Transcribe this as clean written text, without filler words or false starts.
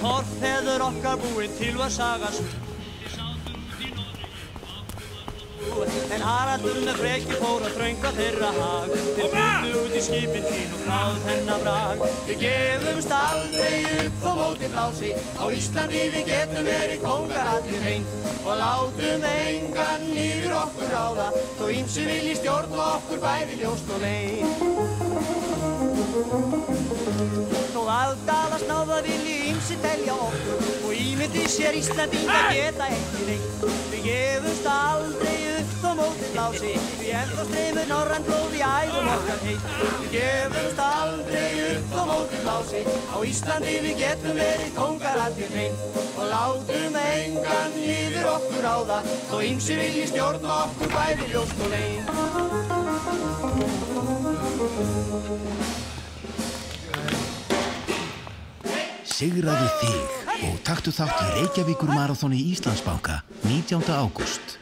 Forfeður okkar búin til var sagast. En Haraldur með freki fór að þrönga þeirra hag. Þeir fundu út í skipin sín og þráðu þennan brag. Við gefumst aldrei upp þó móti blási. Á Íslandi við getum verið kóngar allir einn. Og látum engan yfir okkur ráða. Þó ýmsu vilji stjórna okkur bæði ljóst og leyn. Þó algalast náða vilji ýmsi telja okkur. Og ímyndi sér Íslandinga geta ekki neitt. Við gefumst aldrei upp þó móti blási. Því ennþá streymir norrænt blóð í æðum okkar heitt. Við gefumst aldrei upp þó móti blási. Á Íslandi við getum verið kóngar allir einn. Og látum engan yfir okkur ráða. Þó ýmsi vilji stjórna okkur bæði ljóst og leyn. Sigraðu þig og taktu þátt í Reykjavíkur maraþoni Íslandsbanka 19. ágúst.